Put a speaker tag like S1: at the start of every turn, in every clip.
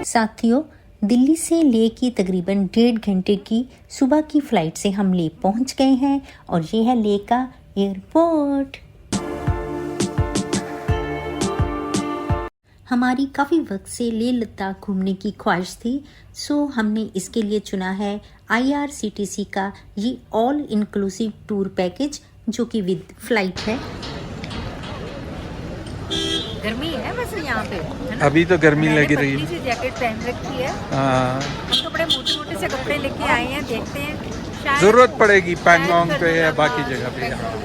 S1: साथियों, दिल्ली से लेह की तकरीबन 1.5 घंटे की सुबह की फ़्लाइट से हम लेह पहुंच गए हैं और ये है लेह का एयरपोर्ट। हमारी काफ़ी वक्त से लेह लद्दाख घूमने की ख्वाहिश थी, सो हमने इसके लिए चुना है IRCTC का ये ऑल इंक्लूसिव टूर पैकेज जो कि विद फ्लाइट है।
S2: गर्मी है वैसे यहाँ पे, है ना?
S3: अभी तो गर्मी लगी रही
S2: है। जैकेट पहन रखी है।
S3: हाँ,
S2: हम कपड़े मोटे मोटे से कपड़े लेके आए हैं, देखते हैं
S3: जरूरत पड़ेगी पैंगोंग पे या बाकी जगह पे।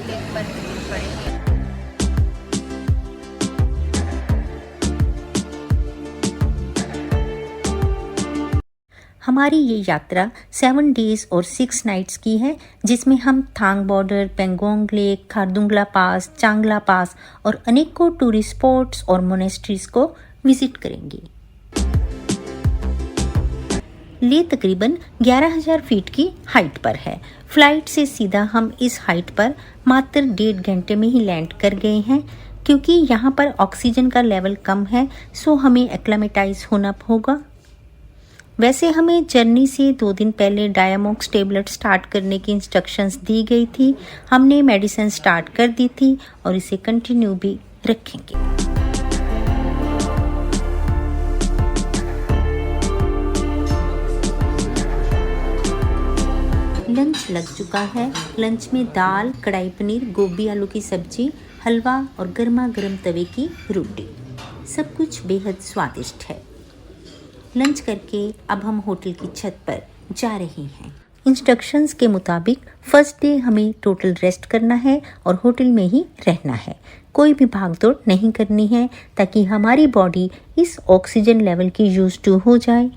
S1: हमारी ये यात्रा 7 डेज और 6 नाइट्स की है, जिसमें हम थांग बॉर्डर, पेंगोंग लेक, खारदुंगला पास, चांगला पास और अनेकों टूरिस्ट स्पॉट्स और मोनेस्ट्रीज को विजिट करेंगे। लेह तकरीबन 11,000 फीट की हाइट पर है। फ्लाइट से सीधा हम इस हाइट पर मात्र 1.5 घंटे में ही लैंड कर गए हैं। क्योंकि यहाँ पर ऑक्सीजन का लेवल कम है, सो हमें एक्लेमेटाइज होना होगा। वैसे हमें जर्नी से 2 दिन पहले डायामोक्स टेबलेट स्टार्ट करने की इंस्ट्रक्शंस दी गई थी। हमने मेडिसिन स्टार्ट कर दी थी और इसे कंटिन्यू भी रखेंगे। लंच लग चुका है। लंच में दाल, कढ़ाई पनीर, गोभी आलू की सब्जी, हलवा और गर्मा गर्म तवे की रोटी, सब कुछ बेहद स्वादिष्ट है। लंच करके अब हम होटल की छत पर जा रहे हैं। इंस्ट्रक्शंस के मुताबिक फर्स्ट डे हमें टोटल रेस्ट करना है और होटल में ही रहना है। कोई भी भागदौड़ नहीं करनी है ताकि हमारी बॉडी इस ऑक्सीजन लेवल की यूज टू हो जाए।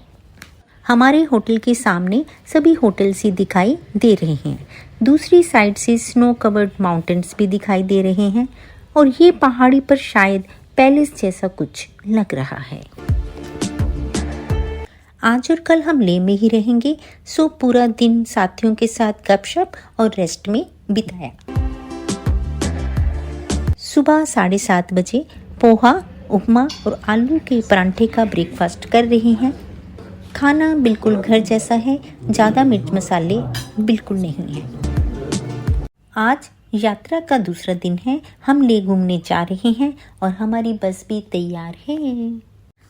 S1: हमारे होटल के सामने सभी होटल्स ही दिखाई दे रहे हैं। दूसरी साइड से स्नो कवर्ड माउंटेन्स भी दिखाई दे रहे हैं और ये पहाड़ी पर शायद पैलेस जैसा कुछ लग रहा है। आज और कल हम लेह में ही रहेंगे, सो पूरा दिन साथियों के साथ गपशप और रेस्ट में बिताया। सुबह 7:30 बजे पोहा, उपमा और आलू के परांठे का ब्रेकफास्ट कर रहे हैं। खाना बिल्कुल घर जैसा है, ज़्यादा मिर्च मसाले बिल्कुल नहीं है। आज यात्रा का दूसरा दिन है। हम लेह घूमने जा रहे हैं और हमारी बस भी तैयार है।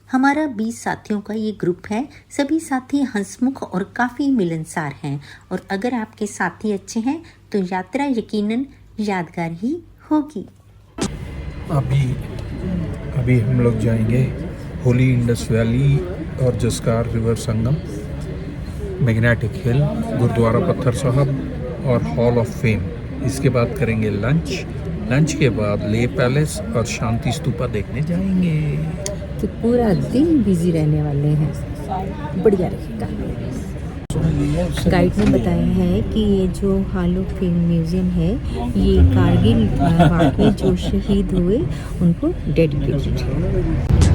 S1: हमारा 20 साथियों का ये ग्रुप है। सभी साथी हंसमुख और काफ़ी मिलनसार हैं और अगर आपके साथी अच्छे हैं तो यात्रा यकीनन यादगार ही होगी।
S3: अभी हम लोग जाएंगे होली इंडस वैली और जस्कार रिवर संगम, मैग्नेटिक हिल, गुरुद्वारा पत्थर साहब और हॉल ऑफ फेम। इसके बाद करेंगे लंच के बाद लेह पैलेस और शांति स्तूपा देखने जाएंगे।
S2: तो पूरा दिन बिजी रहने वाले हैं, बढ़िया रहेगा। गाइड ने बताया है कि ये जो हॉल ऑफ फेम म्यूजियम है, ये कारगिल वार में जो शहीद हुए उनको डेडिकेटेड है।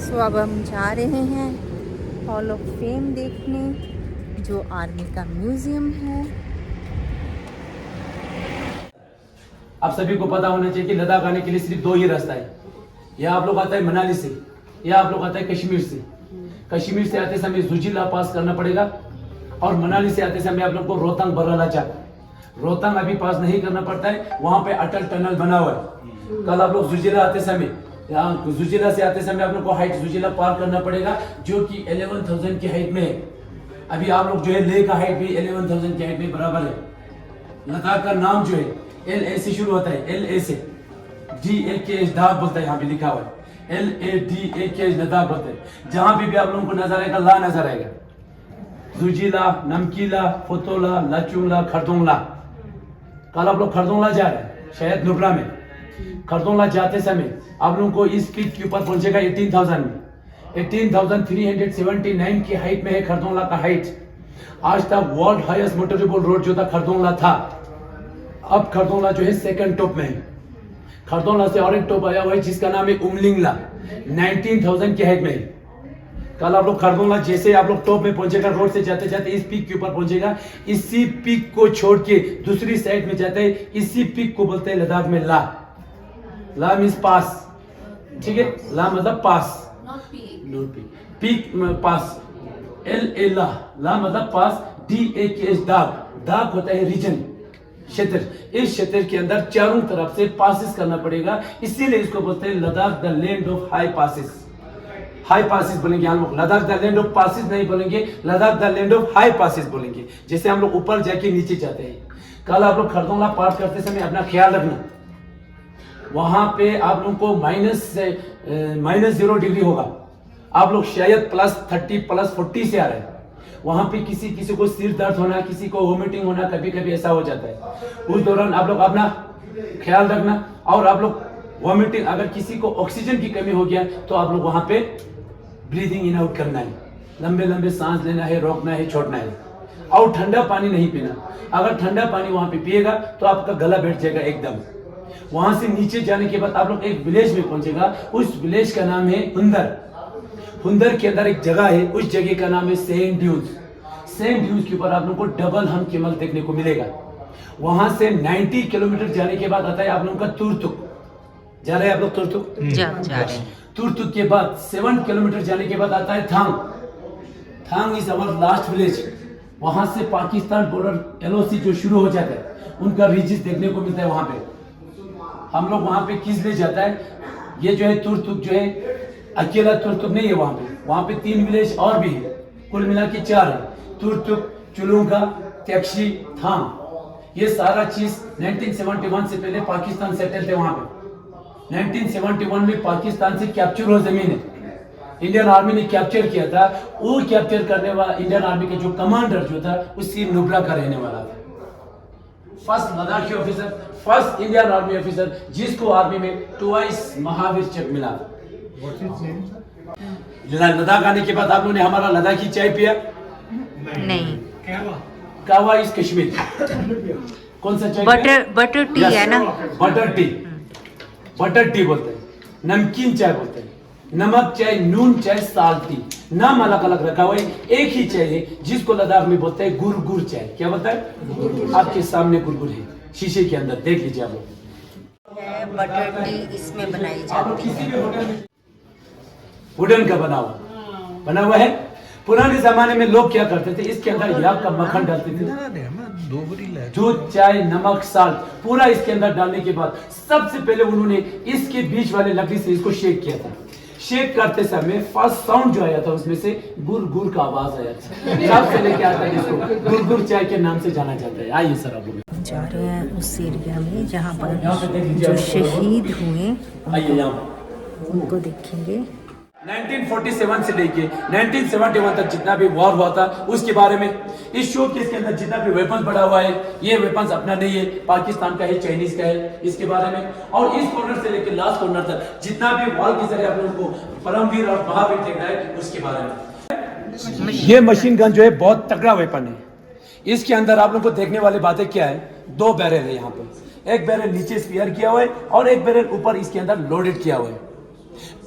S2: तो अब हम जा रहे हैं हॉल ऑफ फेम देखने, जो आर्मी का म्यूजियम है।
S4: आप सभी को पता होना चाहिए कि लद्दाख आने के लिए सिर्फ 2 ही रास्ता है। या आप लोग आता है मनाली से, या आप लोग आता है कश्मीर से। कश्मीर से आते समय जुजिला पास करना पड़ेगा और मनाली से आते समय आप लोग को रोहतांग बर्रालाचा। रोहतांग अभी पास नहीं करना पड़ता है, वहां पे अटल टनल बना हुआ है। कल आप लोग जुजिला आते समय, यहाँ जुजिला से आते समय आप लोग को हाइट जुजिला पार करना पड़ेगा, जो कि 11,000 की हाइट में है। अभी आप लोग जो है लेह का हाइट भी 11,000 की हाइट में बराबर है। लद्दाख का नाम जो है LA से शुरू होता है, LA से DAKH लद्दाख बोलता है, यहाँ पे लिखा हुआ है LADAKH लद्दाख बोलते हैं। जहां पे भी आप लोगों को नजर आएगा ला नजर आएगा, जुजिला, नमकीला, फोतोला, लाचुंगला, खरदोंगला। कल आप लोग खरदोंगला जा रहे हैं, शायद नुब्रा में। खरदोंगला जाते समय आप लोगों को इस पीक के ऊपर पहुंचेगा 18,000 में। 18,379 की हाइट में है खरदोंगला का हाइट। आज तक वर्ल्ड हाईएस्ट मोटरेबल रोड जो था खरदोंगला था, अब खरदोंगला जो है सेकंड टॉप में है। खरदोंगला से और एक टॉप आया हुआ है जिसका नाम है उमलिंगला, 19,000 के हाइट में है। कल आप लोग खरदोंगला जैसे आप लोग टॉप में पहुंचेगा, रोड से जाते जाते इस पीक के ऊपर पहुंचेगा, इसी पीक को छोड़ के दूसरी साइड में जाते हैं, इसी पीक को बोलते हैं लद्दाख में ला। ला मीन्स पास, ठीक है, ला मतलब पास, पीक पास, एल ए ला, ला मतलब पास, डी ए के एस दाग, दाग होता है रीजन, क्षेत्र। इस क्षेत्र के अंदर चारों तरफ से पासिस करना पड़ेगा, इसीलिए इसको बोलते हैं Ladakh the land of high passes. High passes बोलेंगे हम लोग, Ladakh the land of passes नहीं बोलेंगे, Ladakh the land of high passes बोलेंगे। जैसे हम लोग ऊपर जाके नीचे जाते हैं। कल आप लोग खरदोंगला पार करते समय अपना ख्याल रखना, वहां पे आप लोगों को -0 डिग्री होगा, आप लोग शायद +30 +40 से आ रहे हैं। वहां पे किसी को सिर दर्द होना, किसी को वोमिटिंग होना, कभी कभी ऐसा हो जाता है। उस दौरान आप लोग अपना ख्याल रखना, और आप लोग वोमिटिंग, अगर किसी को ऑक्सीजन की कमी हो गया तो आप लोग वहां पे ब्रीदिंग इन आउट करना है, लंबे लंबे सांस लेना है, रोकना है, छोड़ना है, और ठंडा पानी नहीं पीना। अगर ठंडा पानी वहां पे पिएगा तो आपका गला बैठ जाएगा एकदम। वहां से नीचे जाने के बाद आप लोग एक विलेज में पहुंचेगा, उस विलेज का नाम है हुंदर। हुंदर के अंदर एक जगह है, उस जगह का नाम है सैंड ड्यून्स। सैंड ड्यून्स के ऊपर आप लोगों को डबल हम कैमल देखने को मिलेगा। वहां से 90 किलोमीटर जाने के बाद आता है आप लोगों का तुरतुक। जा रहे हैं आप लोग तुरतुक?
S2: जा रहे हैं।
S4: तुरतुक के बाद 7 किलोमीटर जाने के बाद आता है थांग। थांग इज अवर लास्ट विलेज। वहां से पाकिस्तान बॉर्डर LOC जो शुरू हो जाता है, उनका रिजिस देखने को मिलता है। वहां पे हम लोग वहां पे किस लिए जाता है, ये जो है तुरतुक जो है अकेला तुरतुक नहीं है, वहां पे 3 विलेज और भी है, कुल मिला के 4 है, तुरतुक, चुलुंगा, तेक्शी, थांग। ये सारा चीज 1971 से पहले पाकिस्तान सेटल थे वहां पे। 1971 में पाकिस्तान से कैप्चर हुआ जमीन है, इंडियन आर्मी ने कैप्चर किया था। वो कैप्चर करने वाला इंडियन आर्मी का जो कमांडर जो था, उसकी नुब्रा का रहने वाला था। First Ladakhi officer, first Indian army officer जिसको आर्मी में ट्वाइस महावीर चक्र मिला। लद्दाख आने के बाद आप लोगों ने हमारा लद्दाखी चाय पिया?
S2: नहीं,
S4: कावा इज कश्मीर। कौन सा चाय?
S2: बटर टी है ना?
S4: बटर टी, बटर टी बोलते हैं, नमकीन चाय बोलते हैं, नमक चाय, नून चाय, साल्टी, नाम अलग अलग रखा हुआ है, एक ही चाय है जिसको लद्दाख में बोलते हैं गुरगुर चाय। क्या बोलता है? आपके सामने गुरगुर है शीशे के अंदर, देख लीजिए आप लोग।
S2: बटर टी इसमें बनाई जाती है।
S4: वुडन का बना हुआ है। पुराने जमाने में लोग क्या करते थे, इसके अंदर याक का मक्खन डालते थे, दूध, चाय, नमक, साल्ट पूरा इसके अंदर डालने के बाद सबसे पहले उन्होंने इसके बीच वाले लकड़ी से इसको शेक किया था। शेक करते समय फर्स्ट साउंड जो आया था उसमें से गुर गुर का आवाज आया था। तब से लेके आता है इसको गुर गुर चाय के नाम से जाना जाता है। आइए सर आप लोग
S2: जा रहे हैं उस एरिया में जहाँ
S4: यहाँ
S2: पर
S4: पे देख लीजिए,
S2: जो शहीद हुए
S4: आइए यहाँ
S2: उनको देखेंगे।
S4: 1947 से लेके 1971 तक जितना भी वॉर हुआ था उसके बारे में इस शो केस के अंदर जितना भी वेपन्स पड़ा हुआ है, ये वेपन्स अपना नहीं है, पाकिस्तान का है, चाइनीज का है, इसके बारे में। और इस कॉर्नर से लेकर लास्ट कॉर्नर तक जितना भी वॉर के जरिए आप लोगों को परमवीर और महावीर देखना है उसके बारे में। ये मशीन गन जो है बहुत तगड़ा वेपन है। इसके अंदर आप लोगों को देखने वाली बातें क्या है, 2 बैरल है यहाँ पे, एक बैरल नीचे स्पीयर किया हुआ है और एक बैरल ऊपर इसके अंदर लोडेड किया हुआ है।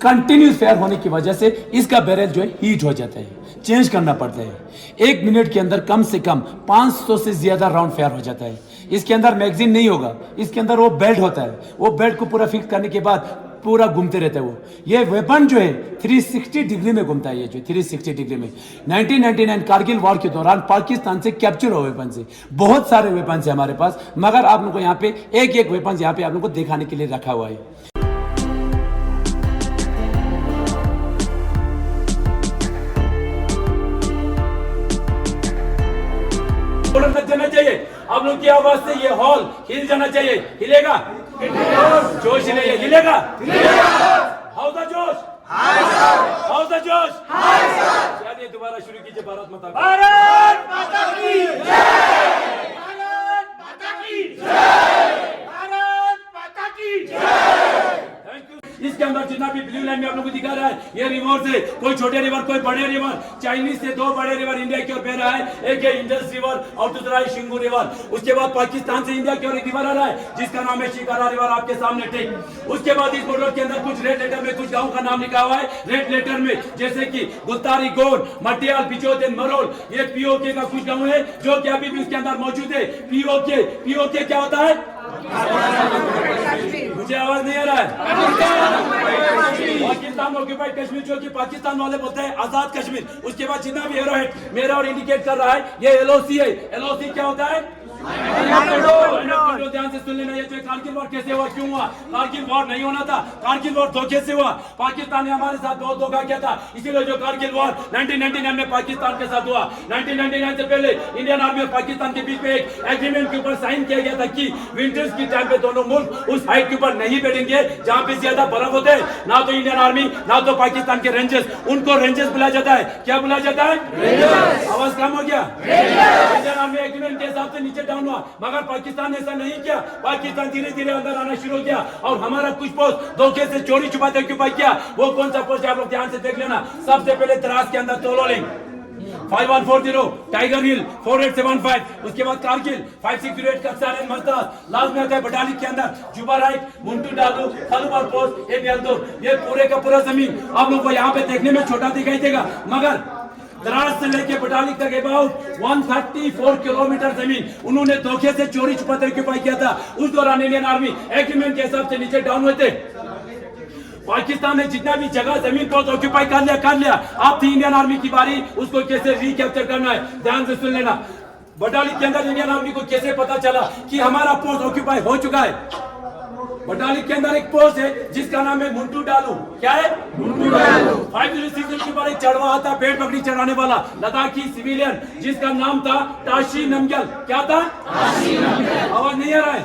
S4: कंटिन्यूस फायर होने की वजह से इसका बैरल जो है हीट हो जाता है, चेंज करना पड़ता है। 1 मिनट के अंदर कम से कम 500 से ज्यादा राउंड फायर हो जाता है। इसके अंदर मैगजीन नहीं होगा, इसके अंदर वो बेल्ट होता है, वो बेल्ट को पूरा फिक्स करने के बाद पूरा घूमते रहता है वो। ये वेपन जो है 360 डिग्री में घूमता है, ये जो 360 डिग्री में। 1999 कारगिल वॉर के दौरान पाकिस्तान से कैप्चर हुए वेपन से बहुत सारे वेपन है हमारे पास, मगर आप लोगों को यहाँ पे एक एक वेपन यहाँ पे आप लोगों को दिखाने के लिए रखा हुआ है। जाना चाहिए आप लोग की आवाज से ये हॉल हिल जाना चाहिए। हिलेगा? जोश हिलेगा, हिलेगा? हाउ द जोश? हाउ द जोश? चलिए दोबारा शुरू कीजिए। भारत माता की भारत माता की जय, भारत माता की जय, भारत माता की जय। Thank you. इसके अंदर जितना भी ब्लू लाइन में आप लोग को दिखा रहा है, ये रिवर से कोई छोटे रिवर कोई बड़े रिवर, चाइनीज से 2 बड़े रिवर इंडिया की ओर बह रहा है, एक है इंडस रिवर और दूसरा है शिंगू रिवर। उसके बाद पाकिस्तान से इंडिया की ओर एक रिवर आ रहा है जिसका नाम है शिकारा रिवर, आपके सामने ठीक। उसके बाद इस बॉर्डर के अंदर कुछ रेड लेटर में कुछ गाँव का नाम लिखा हुआ है रेड लेटर में, जैसे कि गुलतारी, गोर, मटियाल, बिचौदेन, मरोल, ये पीओके का कुछ गाँव है जो कि अभी भी उसके अंदर मौजूद है। पीओके क्या होता है? मुझे आवाज नहीं आ रहा है। पाकिस्तान ऑक्यूपाइड कश्मीर जो कि पाकिस्तान वाले बोलते हैं आजाद कश्मीर। उसके बाद जितना भी एरो हेड मेरा और इंडिकेट कर रहा है ये एलओसी है। एलओसी क्या होता है? ध्यान से सुन लेना, ये जो कारगिल वॉर कैसे हुआ, क्यों हुआ? कारगिल वॉर नहीं होना था, कारगिल वॉर धोखे से हुआ। पाकिस्तान ने हमारे साथ बहुत धोखा किया था, इसीलिए जो कारगिल वॉर 1999 में पाकिस्तान के साथ हुआ। 1999 से पहले इंडियन आर्मी और पाकिस्तान के बीच में एक एग्रीमेंट के ऊपर साइन किया गया था कि विंटर्स की टाइम पे दोनों मुल्क उस हाइट के ऊपर नहीं बैठेंगे जहां पे ज्यादा बर्फ होते हैं। ना तो इंडियन आर्मी ना तो पाकिस्तान के रेंजर्स, उनको रेंजर्स बुलाया जाता है। क्या बुलाया जाता है? आवाज कम हो गया। इंडियन आर्मी एग्रीमेंट के हिसाब से नीचे डाउन हुआ, मगर पाकिस्तान ने ऐसा नहीं किया। पाकिस्तान धीरे धीरे अंदर आना शुरू किया और हमारा कुछ पोस्ट धोखे से चोरी छुपाते ऑक्यूपाई किया। वो कौन सा पोस्ट आप लोग ध्यान से देख लेना। सबसे पहले द्रास के अंदर तोलोलिंग 5140, टाइगर हिल 4875, उसके बाद कारगिल 5608, कक्सार मद्रास, लास्ट में आता है बटाली के अंदर जुबाराइट, मुंटू डालू, खलुबर पोस्ट, ये पूरे का पूरा जमीन आप लोग को यहाँ पे देखने में छोटा दिखाई देगा, मगर द्रास से लेके बटाली तक अबाउट 134 किलोमीटर जमीन उन्होंने धोखे से चोरी छुपाते ऑक्यूपाई किया था। उस दौरान इंडियन आर्मी एग्रीमेंट के हिसाब से नीचे डाउन हुए थे। पाकिस्तान ने जितना भी जगह जमीन को ऑक्यूपाई कर लिया। अब थी इंडियन आर्मी की बारी, उसको कैसे रिकैप्चर करना है। ध्यान से सुन लेना, बटाली के अंदर इंडियन आर्मी को कैसे पता चला कि हमारा पोस्ट ऑक्यूपाई हो चुका है। बटाली के अंदर एक पोस्ट है जिसका नाम है मुंटू डालू। क्या है? मुंटू डालू। 506 के बाद एक चढ़वा आता, पेड़ पकड़ी चढ़ाने वाला लद्दाखी सिविलियन जिसका नाम था ताशी नमग्याल। क्या था? ताशी नमग्याल। आवाज नहीं आ रहा है?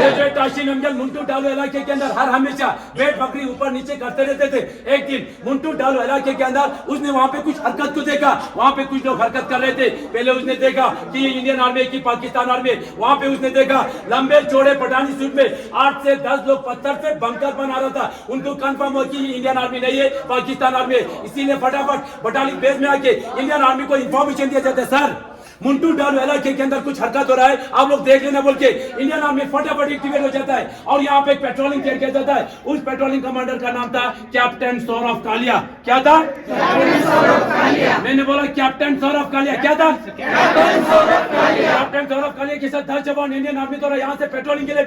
S4: ये जो ताशी नमग्याल मुंटू डालू इलाके के अंदर हर हमेशा पेड़ पकड़ी ऊपर नीचे करते रहते थे। एक दिन मुंटू डालू इलाके के अंदर उसने वहां पे कुछ हरकत को देखा। वहां पे कुछ लोग हरकत कर रहे थे। पहले उसने देखा कि ये इंडियन आर्मी की पाकिस्तान आर्मी। वहां पे उसने देखा लंबे चौड़े पठानी सूट में 8 से 10 लोग पत्थर से बंकर बना रहा था। उनको कंफर्म हुआ कि इंडियन आर्मी नहीं है, पाकिस्तान आर्मी है। इसीलिए फटाफट बटाली बेस में आके इंडियन आर्मी को इंफॉर्मेशन दिया जाता है, सर मुंटू डालू इलाके के अंदर कुछ हरकत हो रहा है, आप लोग देख लेना बोल के इंडियन आर्मी फटाफट एक्टिवेट हो जाता है और यहाँ पे पेट्रोलिंग किया जाता है। उस पेट्रोलिंग कमांडर का नाम था कैप्टन सौरभ कालिया। क्या था? मैंने बोला कैप्टन सौरभ कालिया। क्या था? कैप्टन सौरभ कालिया के साथ 10 जवान इंडियन आर्मी द्वारा यहाँ से पेट्रोलिंग के लिए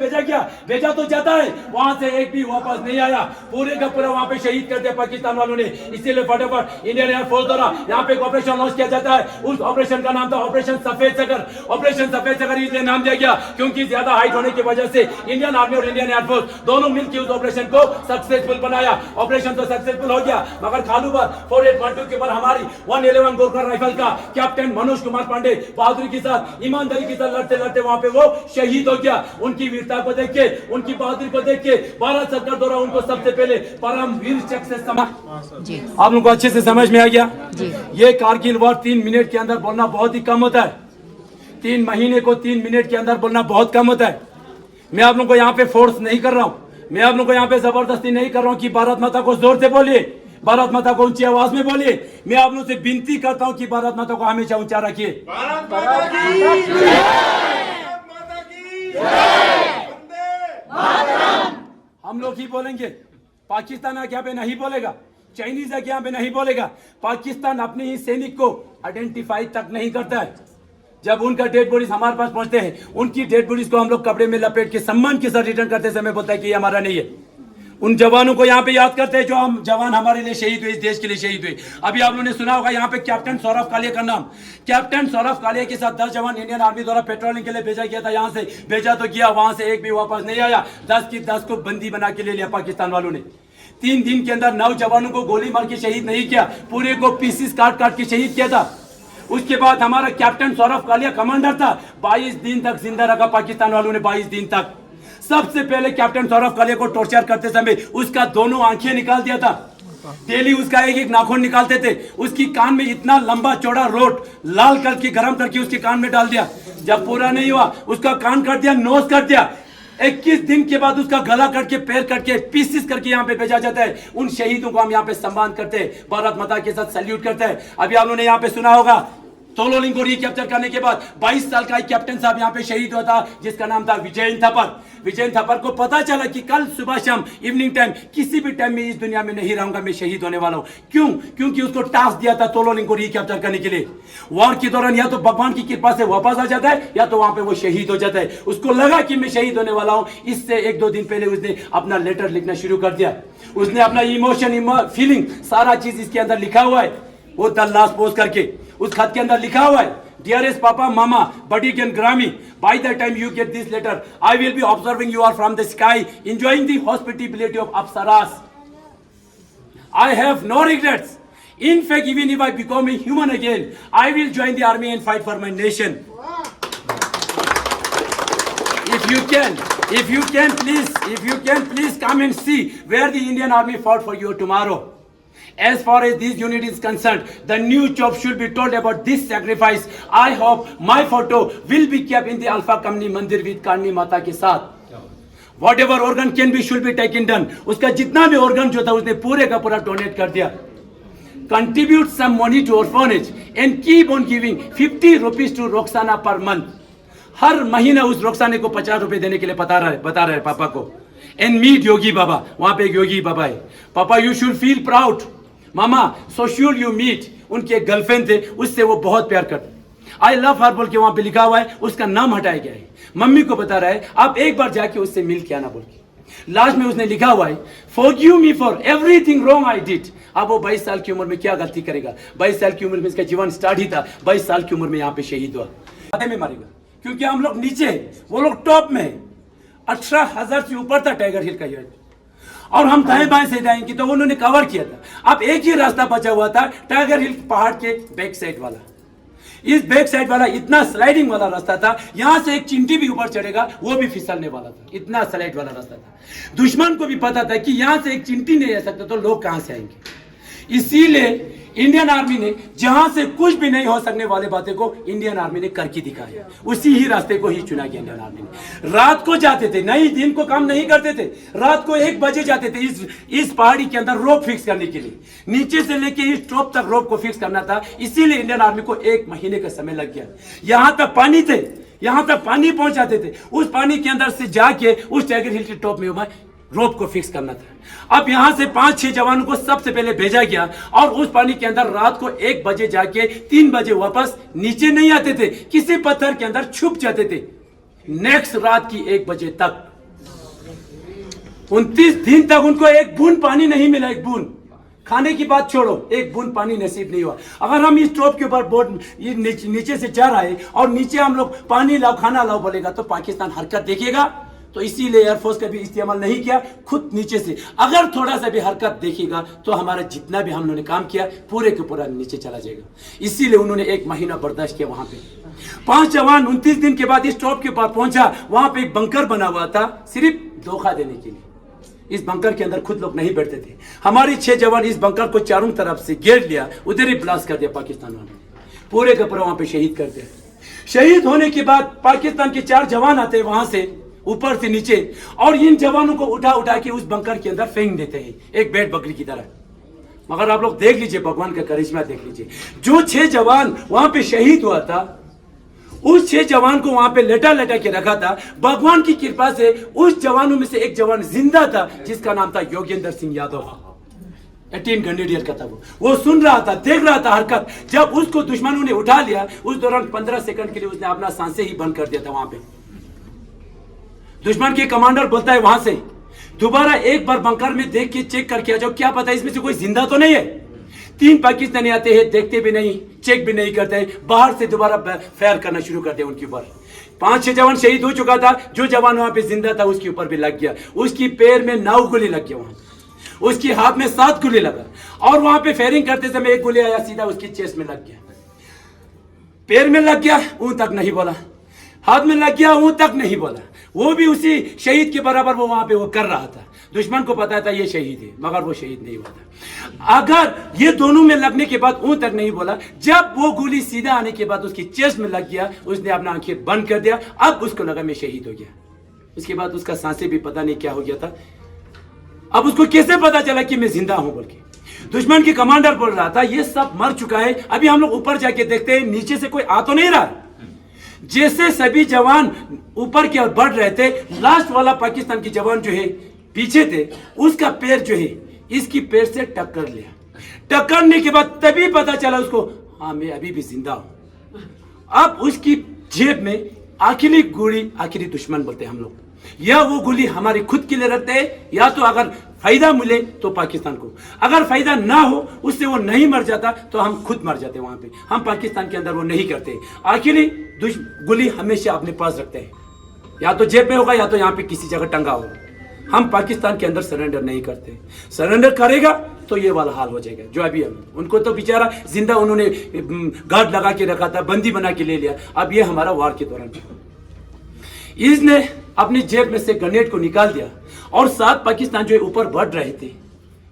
S4: भेजा तो जाता है, वहां से एक भी वापस नहीं आया। पूरे का पूरा वहाँ पे शहीद कर दिया पाकिस्तान वालों ने। इसीलिए फटाफट इंडियन एयरफोर्स द्वारा यहाँ पे एक ऑपरेशन लॉन्च किया जाता है। उस ऑपरेशन का नाम था ऑपरेशन सफेद सागर। ऑपरेशन सफेद सागर इसलिए नाम दिया गया क्योंकि ज्यादा हाइट होने की वजह से इंडियन आर्मी और इंडियन एयरफोर्स दोनों मिलकर उस ऑपरेशन को सक्सेसफुल बनाया। ऑपरेशन तो सक्सेसफुल हो गया, मगर खालूबर 4812 के ऊपर हमारी 111 गोरखा राइफल का कैप्टन मनोज कुमार पांडे बहादुरी के साथ ईमानदारी के साथ लड़ते लड़ते वहां पे वो शहीद हो गया। उनकी वीरता को देख के, उनकी बहादुरी को देख के भारत सरकार द्वारा उनको सबसे पहले परम वीर चक्र से आप लोगों को अच्छे से समझ में आ गया। ये कारगिल वॉर 3 मिनट के अंदर बोलना बहुत ही कम होता है। 3 महीने को 3 मिनट के अंदर बोलना बहुत कम होता है। मैं आप लोगों को यहाँ पे फोर्स नहीं कर रहा हूँ, मैं आप लोगों को यहाँ पे जबरदस्ती नहीं कर रहा हूँ कि भारत माता को जोर से बोलिए, भारत माता को ऊंची आवाज में बोलिए। मैं आप लोगों से विनती करता हूँ कि भारत माता को हमेशा ऊंचा रखिए। हम लोग ही बोलेंगे, पाकिस्तान आज्ञा पे नहीं बोलेगा, चाइनीज आज्ञा पे नहीं बोलेगा। पाकिस्तान अपने ही सैनिक को आइडेंटिफाई तक नहीं करता है। जब उनका डेड बॉडीज हमारे पास पहुंचते हैं, उनकी डेड बॉडीज को हम लोग कपड़े में लपेट के सम्मान के साथ रिटर्न करते समय बोलता है कि ये हमारा नहीं है। उन जवानों को यहाँ पे याद करते हैं जो हम जवान हमारे लिए शहीद हुए, इस देश के लिए शहीद हुए। अभी आप लोगों ने सुना होगा यहाँ पे कैप्टन सौरभ कालिया का नाम। कैप्टन सौरभ कालिया के साथ 10 जवान इंडियन आर्मी द्वारा पेट्रोलिंग के लिए भेजा गया था। यहाँ से भेजा तो किया, वहां से एक भी वापस नहीं आया। 10 की 10 को बंदी बना के ले लिया पाकिस्तान वालों ने। 3 दिन के अंदर 9 जवानों को गोली मार के शहीद नहीं किया, पूरे को पीसीस काट के शहीद किया था। उसके बाद हमारा कैप्टन सौरभ कालिया कमांडर था, 22 दिन तक जिंदा रखा पाकिस्तान वालों ने। 22 दिन तक सबसे पहले कैप्टन सौरभ कालिया को टॉर्चर करते समय उसका दोनों आंखें निकाल दिया था। डेली उसका एक नाखून निकालते थे। उसकी कान में इतना लंबा चौड़ा रोट लाल करके गरम करके उसके कान में डाल दिया। जब पूरा नहीं हुआ उसका कान काट दिया, नोज काट दिया। 21 दिन के बाद उसका गला कट के पैर कट के पीसेस करके यहाँ पे भेजा जाता है। उन शहीदों को हम यहाँ पे सम्मान करते हैं, भारत माता के साथ सैल्यूट करते हैं। अभी आप लोगों ने यहाँ पे सुना होगा तोलोलिंग को रिकैप्चर करने के बाद 22 साल का एक कैप्टन साहब यहाँ पे शहीद हुआ था, जिसका नाम था विजयन थापर। विजयन थापर को पता चला कि कल सुबह शाम इवनिंग टाइम किसी भी टाइम में इस दुनिया में नहीं रहूंगा, मैं शहीद होने वाला हूं। क्यों? क्योंकि उसको टास्क दिया था तोलोलिंग को रिकैप्चर करने के लिए। वॉर के दौरान या तो भगवान की कृपा से वापस आ जाता है या तो वहां पे वो शहीद हो जाता है। उसको लगा कि मैं शहीद होने वाला हूं, इससे 1-2 दिन पहले उसने अपना लेटर लिखना शुरू कर दिया। उसने अपना इमोशन फीलिंग सारा चीज इसके अंदर लिखा हुआ है। वो द लास्ट पोस्ट करके उस खत के अंदर लिखा हुआ है, Dearest Papa, Mama, Buddy and Grammy, by the time you get this letter, I will be observing you all from the sky, enjoying the hospitality of Apsaras. I have no regrets. In fact, even if I become a human again, I will join the army and fight for my nation. If you can, please come and see where the Indian army fought for you tomorrow. As far as this unit is concerned, the new job should be told about this sacrifice. I hope my photo will be kept in the Alpha Kamni Mandir with Karni Mata के साथ. Whatever organ can be should be taken done. उसका जितना भी organ जो था उसने पूरे का पूरा donate कर दिया. Contribute some money to orphanage and keep on giving 50 rupees to Roxana per month. हर महीना उस रोक्साने को 50 रुपए देने के लिए बता रहा है पापा को. And meet योगी बाबा. वहां पे एक योगी बाबा है. पापा you should feel proud. Mama so sure you meet. उनके एक गर्लफ्रेंड थे, उससे वो बहुत प्यार करते. आई लव हर बोल के वहां पे लिखा हुआ है, उसका नाम हटाया गया है. मम्मी को बता रहा है आप एक बार जाके उससे मिल के आना बोल के. लास्ट में उसने लिखा हुआ है forgive me for everything wrong I did. अब वो 22 साल की उम्र में क्या गलती करेगा? 22 साल की उम्र में इसका जीवन स्टार्ट ही था. 22 साल की उम्र में यहाँ पे शहीद हुआ. में मारेगा क्योंकि हम लोग नीचे, वो लोग टॉप में. 18,000 से ऊपर था टाइगर हिल का ये, और हम दाएं बाएं से जाएंगे तो उन्होंने कवर किया था. अब एक ही रास्ता बचा हुआ था, टाइगर हिल पहाड़ के बैक साइड वाला. इस बैक साइड वाला इतना स्लाइडिंग वाला रास्ता था, यहां से एक चिंटी भी ऊपर चढ़ेगा वो भी फिसलने वाला था. इतना स्लाइड वाला रास्ता था. दुश्मन को भी पता था कि यहां से एक चिंटी नहीं आ सकता तो लोग कहां से आएंगे. इसीलिए इंडियन आर्मी ने जहां से कुछ भी नहीं हो सकने वाले बातें को इंडियन आर्मी ने करके दिखाया. उसी ही रास्ते को ही चुना गया इंडियन आर्मी ने. रात को जाते थे, नहीं दिन को काम नहीं करते थे. रात को 1 बजे जाते थे इस पहाड़ी के अंदर रोप फिक्स करने के लिए. नीचे से लेके इस टॉप तक रोप को फिक्स करना था. इसीलिए इंडियन आर्मी को 1 महीने का समय लग गया. यहां तक पानी थे, यहां तक पानी पहुंच जाते थे. उस पानी के अंदर से जाके उस टाइगर हिल के टॉप में रोप को फिक्स करना था. अब यहां से 5-6 जवानों को सबसे पहले भेजा गया और उस पानी के अंदर रात को 1 बजे जाके 3 बजे वापस नीचे नहीं आते थे, किसी पत्थर के अंदर छुप जाते थे. नेक्स्ट रात की 1 बजे तक 29 दिन तक उनको एक बूंद पानी नहीं मिला. एक बूंद खाने की बात छोड़ो, एक बूंद पानी नसीब नहीं हुआ. अगर हम इस टॉप के ऊपर बोर्ड नीचे से जा रहा है और नीचे हम लोग पानी लाओ खाना लाओ बोलेगा तो पाकिस्तान हरकत देखेगा. तो इसीलिए एयरफोर्स का भी इस्तेमाल नहीं किया. खुद नीचे से अगर थोड़ा सा भी हरकत देखेगा तो हमारा जितना भी हम लोगों ने काम किया पूरे के पूरा नीचे चला जाएगा. इसीलिए उन्होंने 1 महीना बर्दाश्त किया. वहां पे 5 जवान 29 दिन के बाद इस टॉप के ऊपर पहुंचा. वहां पे एक बंकर बना हुआ था सिर्फ धोखा देने के लिए. इस बंकर के अंदर खुद लोग नहीं बैठते थे. हमारे 6 जवान इस बंकर को चारों तरफ से घेर लिया, उधर ही ब्लास्ट कर दिया पाकिस्तान वालों ने. पूरे का पूरा वहां पे शहीद कर दिया. शहीद होने के बाद पाकिस्तान के 4 जवान आते हैं वहां से ऊपर से नीचे और इन जवानों को उठा के उस बंकर के अंदर फेंक देते हैं एक बेड बकरी की तरह. मगर आप लोग देख लीजिए, भगवान का करिश्मा देख लीजिए. जो 6 जवान वहां पे शहीद हुआ था, उस 6 जवान को वहां पे लेटा के रखा था. भगवान की कृपा से उस जवानों में से एक जवान जिंदा था जिसका नाम था योगेंद्र सिंह यादव. 18 ग्रेनेडियर का था. वो सुन रहा था, देख रहा था हरकत. जब उसको दुश्मनों ने उठा लिया उस दौरान 15 सेकंड के लिए उसने अपना सांसें ही बंद कर दिया था. वहां पे दुश्मन के कमांडर बोलता है वहां से दोबारा एक बार बंकर में देख के चेक करके आ जाओ, क्या पता इसमें से कोई जिंदा तो नहीं है. 3 पाकिस्तानी आते हैं, देखते भी नहीं, चेक भी नहीं करते, बाहर से दोबारा फायर करना शुरू करते उनके ऊपर. 5-6 जवान शहीद हो चुका था. जो जवान वहां पे जिंदा था उसके ऊपर भी लग गया. उसकी पैर में 9 गोली लग गया. वहां उसकी हाथ में 7 गोली लगा और वहां पे फायरिंग करते समय एक गोली आया सीधा उसकी चेस्ट में लग गया. पैर में लग गया, ऊं तक नहीं बोला. हाथ में लग गया, ऊं तक नहीं बोला. वो भी उसी शहीद के बराबर वो वहां पे वो कर रहा था. दुश्मन को पता था ये शहीद है, मगर वो शहीद नहीं हुआ था. अगर ये दोनों में लगने के बाद ऊं तक नहीं बोला, जब वो गोली सीधा आने के बाद उसकी चेस्ट में लग गया, उसने अपना आंखें बंद कर दिया. अब उसको लगा मैं शहीद हो गया. उसके बाद उसका सांसें भी पता नहीं क्या हो गया था। अब उसको कैसे पता चला कि मैं जिंदा हूं बोल के? दुश्मन की कमांडर बोल रहा था ये सब मर चुका है। अभी हम लोग ऊपर जाके देखते हैं नीचे से कोई आ तो नहीं रहा। जैसे सभी जवान ऊपर की ओर बढ़ रहे थे, लास्ट वाला पाकिस्तान की जवान जो है पीछे थे, उसका पैर जो है इसकी पैर से टक्कर लिया। टक्करने के बाद तभी पता चला उसको, हाँ मैं अभी भी जिंदा हूं। अब उसकी जेब में आखिरी गोली, आखिरी दुश्मन बोलते हैं हम लोग, या वो गोली हमारी खुद के लिए रखते हैं, या तो अगर फायदा मिले तो पाकिस्तान को, अगर फायदा ना हो उससे वो नहीं मर जाता तो हम खुद मर जाते। वहां पे हम पाकिस्तान के अंदर वो नहीं करते। आखिरी गोली हमेशा अपने पास रखते हैं, या तो जेब में होगा या तो यहाँ पे किसी जगह टंगा होगा। हम पाकिस्तान के अंदर सरेंडर नहीं करते। सरेंडर करेगा तो ये वाला हाल हो जाएगा जो अभी हम, उनको तो बेचारा जिंदा उन्होंने गार्ड लगा के रखा था, बंदी बना के ले लिया। अब ये हमारा वार के दौरान इसने अपनी जेब में से ग्रेनेड को निकाल दिया और 7 पाकिस्तान जो ऊपर बढ़ रहे थे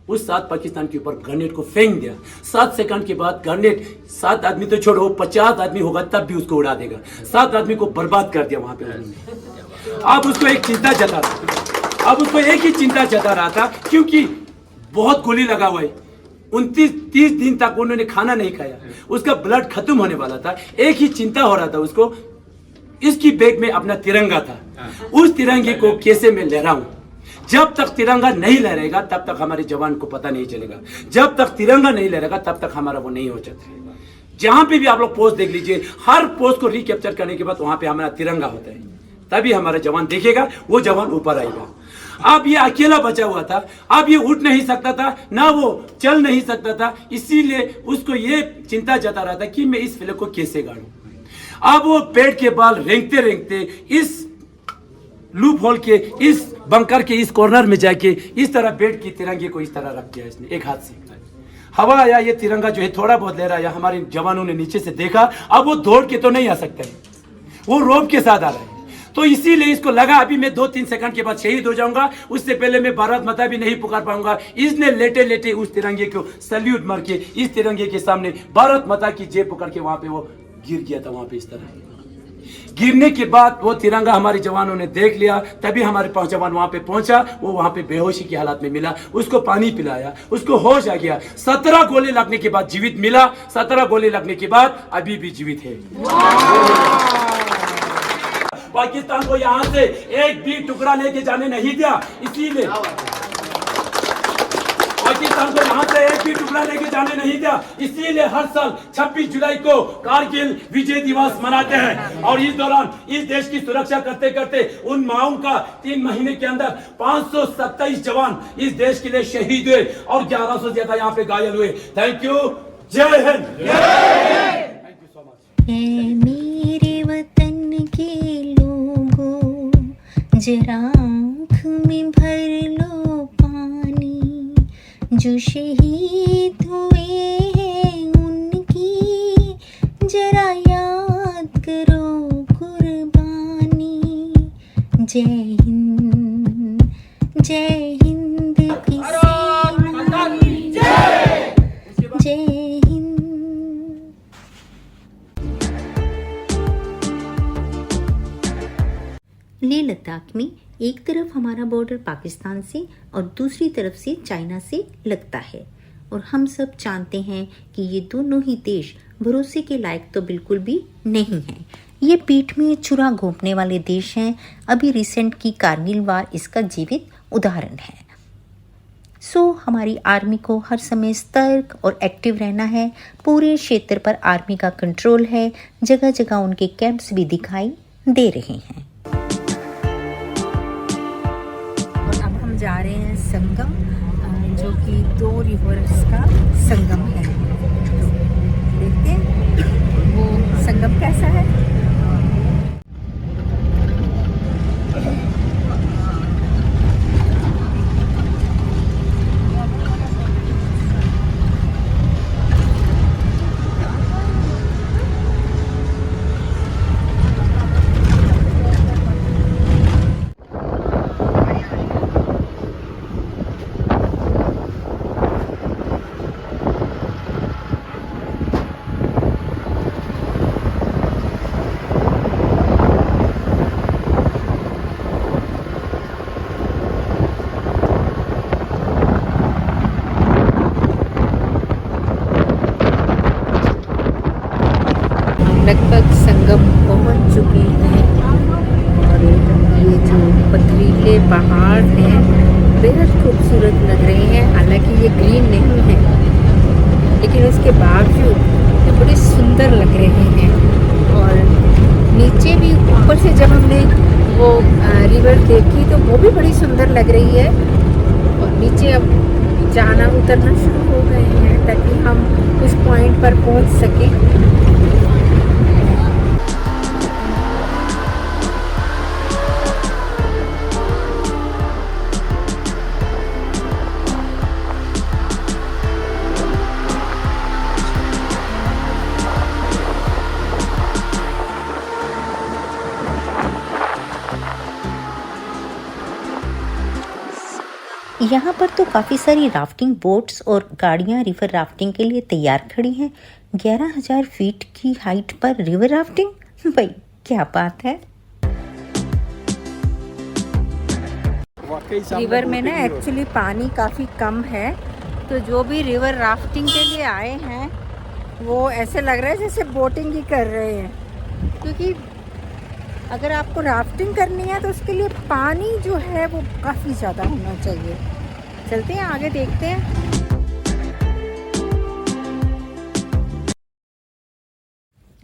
S4: उस 7 पाकिस्तान के ऊपर ग्रेनेड को फेंक दिया। 7 सेकंड के बाद ग्रेनेड 7 आदमी तो छोड़ो, 50 आदमी होगा तब भी उसको उड़ा देगा। 7 आदमी को बर्बाद कर दिया वहां पे उन्होंने। अब उसको एक चिंता जता रहा, अब उसको एक ही चिंता जता रहा था, क्योंकि बहुत गोली लगा हुआ है। 29-30 दिन तक उन्होंने खाना नहीं खाया, उसका ब्लड खत्म होने वाला था। एक ही चिंता हो रहा था उसको, इसकी बैग में अपना तिरंगा था, उस तिरंगे को कैसे मैं लहराऊं। जब तक तिरंगा नहीं लहरेगा तब तक हमारे जवान को पता नहीं चलेगा, जब तक तिरंगा नहीं लहरेगा तब तक हमारा वो नहीं हो जाता। जहां पे भी आप लोग पोस्ट देख लीजिए, हर पोस्ट को रिकैप्चर करने के बाद वहां पे हमारा तिरंगा होता है, तभी हमारा जवान देखेगा, वो जवान ऊपर आएगा। अब ये अकेला बचा हुआ था, अब ये उठ नहीं सकता था, ना वो चल नहीं सकता था, इसीलिए उसको ये चिंता जता रहा था कि मैं इस फ्लैग को कैसे गाड़ूं। अब वो पेड़ के बाल रेंगते रेंगते इस लूप होल के, इस बंकर के इस कॉर्नर में जाके इस तरह बेड की तिरंगे को इस तरह रख दिया इसने एक हाथ से। हवा आया, ये तिरंगा जो है थोड़ा बहुत लहराया, हमारे जवानों ने नीचे से देखा। अब वो दौड़ के तो नहीं आ सकता है, वो रोब के साथ आ रहा है। तो इसीलिए इसको लगा अभी मैं 2-3 सेकंड के बाद शहीद हो जाऊंगा, उससे पहले मैं भारत माता भी नहीं पुकार पाऊंगा। इसने लेटे लेटे उस तिरंगे को सल्यूट मार के इस तिरंगे के सामने भारत माता की जय पुकार के वहां पे वो गिर गया था। वहां पे इस तरह गिरने के बाद वो तिरंगा हमारे जवानों ने देख लिया, तभी हमारे 5 जवान वहां पे पहुंचा। वो वहां पे बेहोशी की हालत में मिला, उसको पानी पिलाया, उसको होश आ गया। 17 गोली लगने के बाद जीवित मिला, 17 गोली लगने के बाद अभी भी जीवित है। पाकिस्तान को यहां से एक भी टुकड़ा लेके जाने नहीं दिया, इसीलिए पाकिस्तान को यहां से एक भी टुकड़ा लेके जाने नहीं दिया। इसीलिए हर साल 26 जुलाई को कारगिल विजय दिवस मनाते हैं। और इस दौरान इस देश की सुरक्षा करते करते उन माओं का 3 महीने के अंदर 527 जवान इस देश के लिए शहीद हुए और 1100 से ज्यादा यहाँ पे घायल हुए। थैंक यू, जय Hind. Thank you so much.
S1: मेरे वतन के लोगों, जरा आँख में भर लो पानी, जो शहीद हुए हैं उनकी जरा याद करो कुर्बानी। जय हिंद, जय हिंद की सेना, जय हिंद। लेह लद्दाख में एक तरफ हमारा बॉर्डर पाकिस्तान से और दूसरी तरफ से चाइना से लगता है, और हम सब जानते हैं कि ये दोनों ही देश भरोसे के लायक तो बिल्कुल भी नहीं हैं। ये पीठ में छुरा घोंपने वाले देश हैं। अभी रिसेंट की कारगिल वार इसका जीवित उदाहरण है। हमारी आर्मी को हर समय सतर्क और एक्टिव रहना है। पूरे क्षेत्र पर आर्मी का कंट्रोल है, जगह जगह उनके कैंप्स भी दिखाई दे रहे हैं।
S2: जा रहे हैं संगम, जो कि 2 रिवर्स का संगम है। तो देखते हैं वो संगम कैसा है। पहाड़ हैं बेहद खूबसूरत लग रहे हैं। हालांकि ये ग्रीन नहीं है, लेकिन उसके बावजूद ये बड़े सुंदर लग रहे हैं। और नीचे भी ऊपर से जब हमने वो रिवर देखी तो वो भी बड़ी सुंदर लग रही है। और नीचे अब जाना उतरना शुरू हो गए हैं ताकि हम उस पॉइंट पर पहुंच सकें।
S1: यहाँ पर तो काफ़ी सारी राफ्टिंग बोट्स और गाड़ियाँ रिवर राफ्टिंग के लिए तैयार खड़ी हैं। 11,000 फीट की हाइट पर रिवर राफ्टिंग, भाई क्या बात है।
S2: रिवर में ना एक्चुअली पानी काफ़ी कम है, तो जो भी रिवर राफ्टिंग के लिए आए हैं वो ऐसे लग रहा है जैसे बोटिंग ही कर रहे हैं। क्योंकि अगर आपको राफ्टिंग करनी है तो उसके लिए पानी जो है वो काफ़ी ज़्यादा होना चाहिए। चलते हैं आगे, देखते हैं।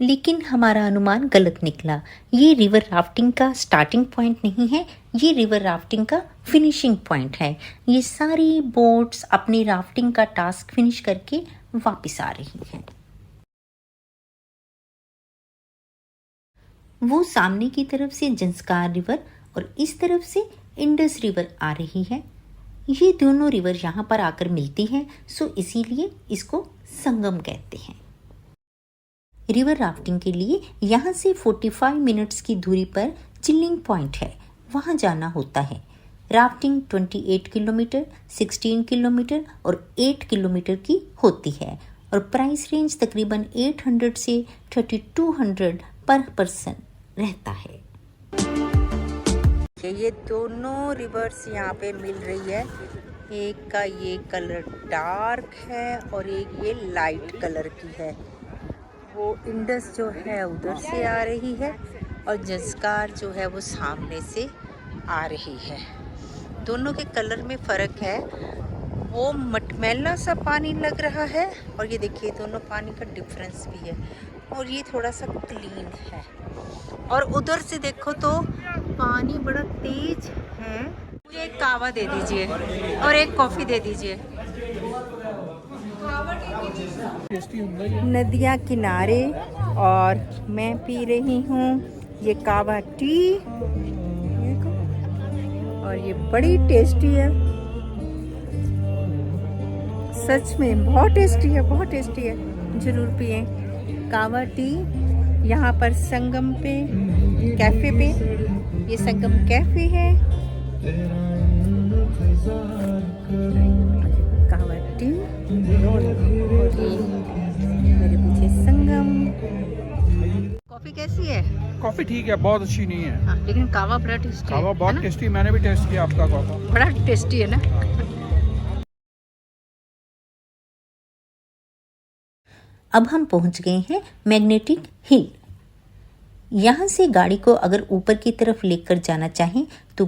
S1: लेकिन हमारा अनुमान गलत निकला। ये रिवर राफ्टिंग का स्टार्टिंग पॉइंट नहीं है, ये रिवर राफ्टिंग का फिनिशिंग पॉइंट है। ये सारी बोट्स अपनी राफ्टिंग का टास्क फिनिश करके वापस आ रही हैं। वो सामने की तरफ से जंस्कार रिवर और इस तरफ से इंडस रिवर आ रही है। ये दोनों रिवर यहाँ पर आकर मिलती हैं, सो इसीलिए इसको संगम कहते हैं। रिवर राफ्टिंग के लिए यहाँ से 45 मिनट्स की दूरी पर चिल्लिंग पॉइंट है, वहाँ जाना होता है। राफ्टिंग 28 किलोमीटर, 16 किलोमीटर और 8 किलोमीटर की होती है और प्राइस रेंज तकरीबन 800 से 3200 पर पर्सन रहता है।
S2: ये दोनों रिवर्स यहाँ पे मिल रही है। एक का ये कलर डार्क है और एक ये लाइट कलर की है। वो इंडस जो है उधर से आ रही है और जंस्कार जो है वो सामने से आ रही है। दोनों के कलर में फ़र्क है। वो मटमैला सा पानी लग रहा है और ये देखिए दोनों पानी का डिफरेंस भी है, और ये थोड़ा सा क्लीन है। और उधर से देखो तो पानी बड़ा तेज है। मुझे एक कावा दे दीजिए और एक कॉफ़ी दे दीजिए। नदियाँ किनारे और मैं पी रही हूँ ये कावा टी, और ये बड़ी टेस्टी है। सच में बहुत टेस्टी है, बहुत टेस्टी है। ज़रूर पिए कावा टी। यहाँ पर संगम पे कैफ़े पे, ये संगम कैफ़े है। कावा टी और ये मेरे पीछे संगम। कॉफ़ी कैसी है?
S3: कॉफी ठीक है, बहुत अच्छी नहीं है।
S2: हाँ, लेकिन कावा बड़ा टेस्टी है।
S3: कावा बहुत टेस्टी, मैंने भी टेस्ट किया आपका कावा,
S2: बड़ा टेस्टी है ना।
S1: अब हम पहुंच गए हैं मैग्नेटिक हिल। यहाँ से गाड़ी को अगर ऊपर की तरफ लेकर जाना चाहें तो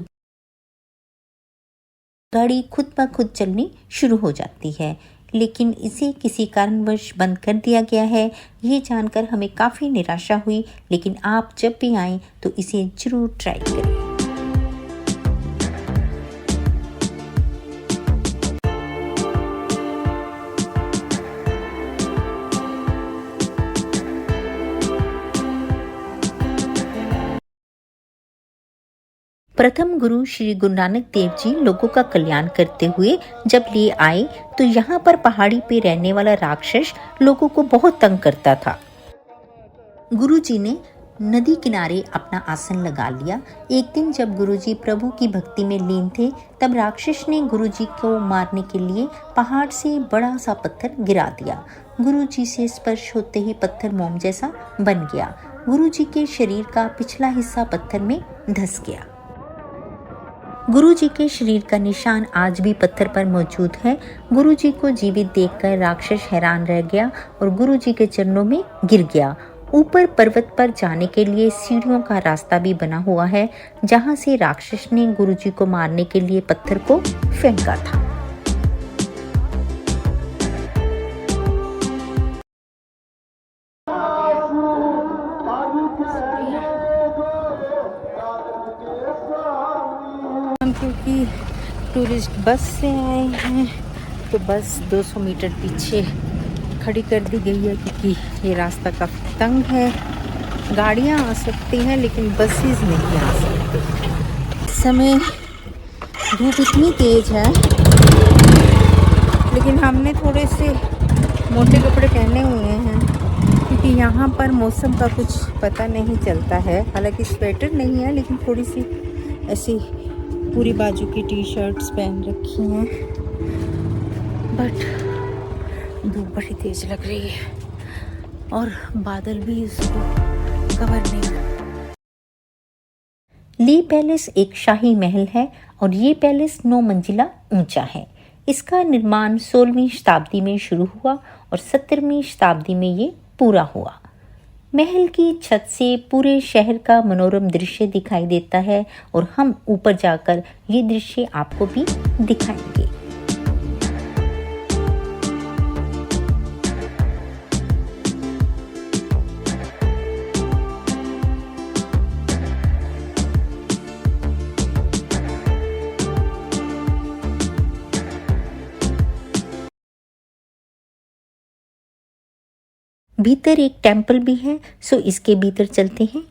S1: गाड़ी खुद ब खुद चलनी शुरू हो जाती है, लेकिन इसे किसी कारणवश बंद कर दिया गया है। ये जानकर हमें काफ़ी निराशा हुई, लेकिन आप जब भी आएँ तो इसे ज़रूर ट्राई करें। प्रथम गुरु श्री गुरु नानक देव जी लोगों का कल्याण करते हुए जब ले आए तो यहाँ पर पहाड़ी पे रहने वाला राक्षस लोगों को बहुत तंग करता था। गुरु जी ने नदी किनारे अपना आसन लगा लिया। एक दिन जब गुरु जी प्रभु की भक्ति में लीन थे, तब राक्षस ने गुरु जी को मारने के लिए पहाड़ से बड़ा सा पत्थर गिरा दिया। गुरु जी से स्पर्श होते ही पत्थर मोम जैसा बन गया। गुरु जी के शरीर का पिछला हिस्सा पत्थर में धंस गया। गुरु जी के शरीर का निशान आज भी पत्थर पर मौजूद है। गुरु जी को जीवित देखकर राक्षस हैरान रह गया और गुरु जी के चरणों में गिर गया। ऊपर पर्वत पर जाने के लिए सीढ़ियों का रास्ता भी बना हुआ है, जहां से राक्षस ने गुरुजी को मारने के लिए पत्थर को फेंका था।
S2: हम क्योंकि टूरिस्ट बस से आए हैं तो बस 200 मीटर पीछे खड़ी कर दी गई है, क्योंकि ये रास्ता काफ़ी तंग है। गाड़ियाँ आ सकती हैं लेकिन बसेस नहीं आ सकती। इस समय धूप इतनी तेज़ है, लेकिन हमने थोड़े से मोटे कपड़े पहने हुए हैं, क्योंकि यहाँ पर मौसम का कुछ पता नहीं चलता है। हालांकि स्वेटर नहीं है, लेकिन थोड़ी सी ऐसी पूरी बाजू की टी शर्ट्स पहन रखी हैं, बट धूप बड़ी तेज लग रही है और बादल भी उसको कवर नहीं।
S1: ली पैलेस एक शाही महल है और ये पैलेस 9 मंजिला ऊंचा है। इसका निर्माण 16वीं शताब्दी में शुरू हुआ और 17वीं शताब्दी में ये पूरा हुआ। महल की छत से पूरे शहर का मनोरम दृश्य दिखाई देता है और हम ऊपर जाकर ये दृश्य आपको भी दिखाएंगे। भीतर एक टेंपल भी है, सो इसके भीतर चलते हैं।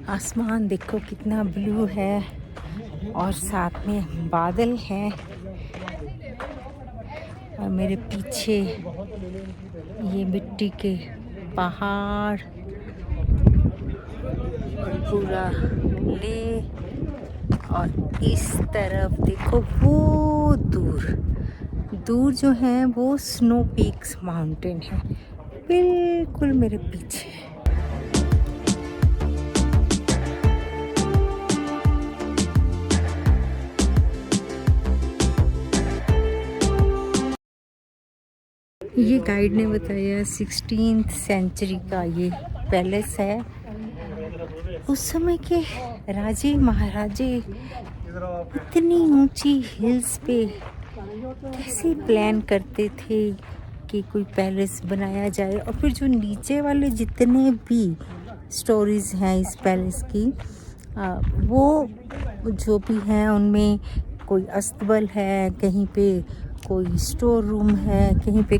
S2: आसमान देखो कितना ब्लू है और साथ में बादल हैं, और मेरे पीछे ये मिट्टी के पहाड़, पूरा ले, और इस तरफ देखो वो दूर दूर जो है वो स्नो पीक्स माउंटेन है, बिल्कुल मेरे पीछे। ये गाइड ने बताया 16th सेंचुरी का ये पैलेस है। उस समय के राजे महाराजे इतनी ऊंची हिल्स पे कैसे प्लान करते थे कि कोई पैलेस बनाया जाए, और फिर जो नीचे वाले जितने भी स्टोरीज हैं इस पैलेस की, वो जो भी हैं उनमें कोई अस्तबल है, कहीं पे कोई स्टोर रूम है, कहीं पे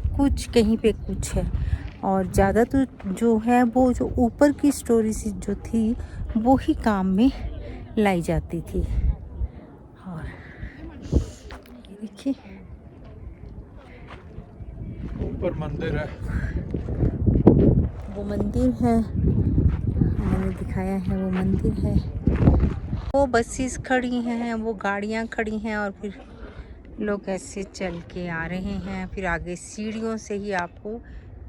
S2: कुछ है, और ज़्यादा तो जो है वो जो ऊपर की स्टोरीज जो थी वो ही काम में लाई जाती थी। और ये देखिए
S3: ऊपर मंदिर है,
S2: वो मंदिर है, मैंने दिखाया है वो मंदिर है। वो बसेस खड़ी हैं, वो गाड़ियाँ खड़ी हैं, और फिर लोग ऐसे चल के आ रहे हैं। फिर आगे सीढ़ियों से ही आपको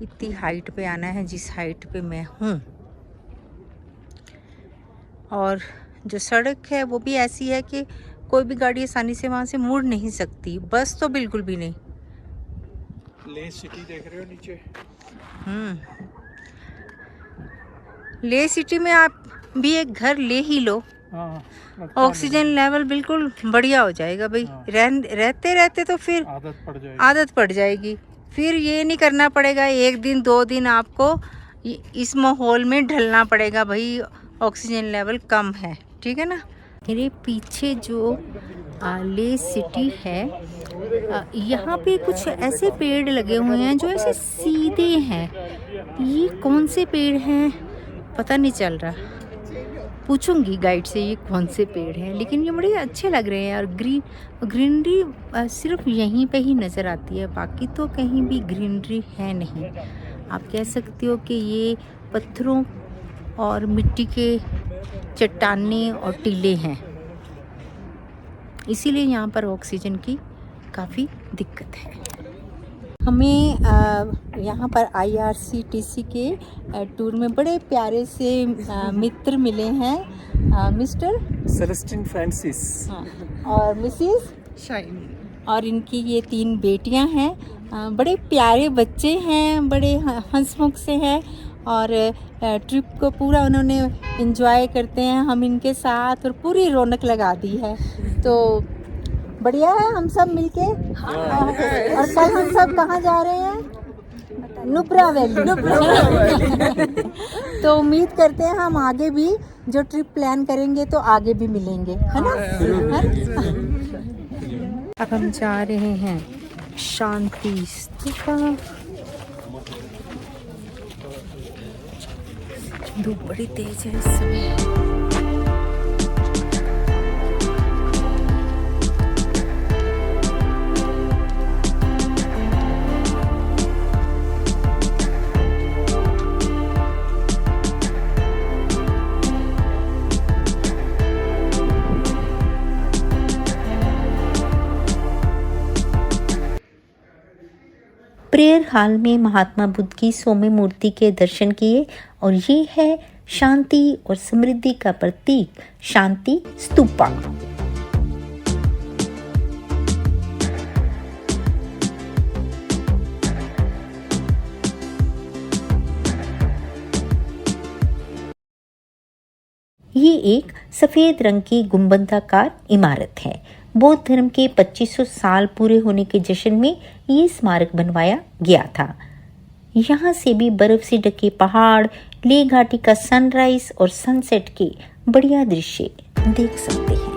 S2: इतनी हाइट पे आना है जिस हाइट पे मैं हूँ। और जो सड़क है वो भी ऐसी है कि कोई भी गाड़ी आसानी से वहाँ से मुड़ नहीं सकती, बस तो बिल्कुल भी नहीं।
S3: ले सिटी देख रहे हो नीचे?
S2: ले सिटी में आप भी एक घर ले ही लो, ऑक्सीजन लेवल बिल्कुल बढ़िया हो जाएगा भाई। रहते रहते तो फिर आदत पड़ जाएगी। फिर ये नहीं करना पड़ेगा 1 दिन 2 दिन आपको इस माहौल में ढलना पड़ेगा, भाई ऑक्सीजन लेवल कम है, ठीक है ना। मेरे पीछे जो ले सिटी है, यहाँ पे कुछ ऐसे पेड़ लगे हुए हैं जो ऐसे सीधे हैं। ये कौन से पेड़ हैं पता नहीं चल रहा, पूछूंगी गाइड से ये कौन से पेड़ हैं, लेकिन ये बड़े अच्छे लग रहे हैं। और ग्रीनरी सिर्फ यहीं पे ही नज़र आती है, बाकी तो कहीं भी ग्रीनरी है नहीं। आप कह सकते हो कि ये पत्थरों और मिट्टी के चट्टानें और टीले हैं। इसीलिए यहाँ पर ऑक्सीजन की काफ़ी दिक्कत है। हमें यहाँ पर IRCTC के टूर में बड़े प्यारे से मित्र मिले हैं, मिस्टर
S5: सेलेस्टिन फ्रांसिस
S2: और मिसेस
S5: शाइन
S2: और इनकी ये 3 बेटियां हैं। बड़े प्यारे बच्चे हैं, बड़े हंसमुख से हैं और ट्रिप को पूरा उन्होंने एंजॉय करते हैं हम इनके साथ और पूरी रौनक लगा दी है। तो बढ़िया है हम सब मिलके। और कल हम सब कहाँ जा रहे हैं? नुब्रा वैली। तो उम्मीद करते हैं हम आगे भी जो ट्रिप प्लान करेंगे तो आगे भी मिलेंगे, है ना? अब हम जा रहे हैं शांति स्तूपा। धूप बड़ी तेज है इस समय।
S1: प्रेयर हॉल में महात्मा बुद्ध की सौम्य मूर्ति के दर्शन किए और ये है शांति और समृद्धि का प्रतीक शांति स्तूपा। ये एक सफेद रंग की गुंबदाकार इमारत है। बौद्ध धर्म के 2500 साल पूरे होने के जश्न में ये स्मारक बनवाया गया था। यहाँ से भी बर्फ से ढके पहाड़, ले घाटी का सनराइज और सनसेट के बढ़िया दृश्य देख सकते हैं।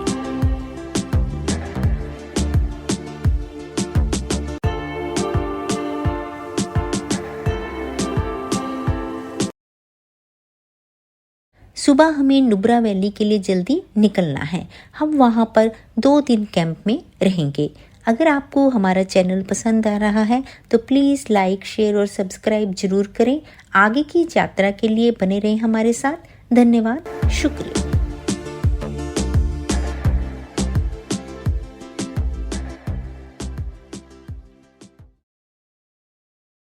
S1: सुबह हमें नुब्रा वैली के लिए जल्दी निकलना है। हम वहाँ पर 2 दिन कैंप में रहेंगे। अगर आपको हमारा चैनल पसंद आ रहा है तो प्लीज़ लाइक, शेयर और सब्सक्राइब जरूर करें। आगे की यात्रा के लिए बने रहें हमारे साथ। धन्यवाद, शुक्रिया।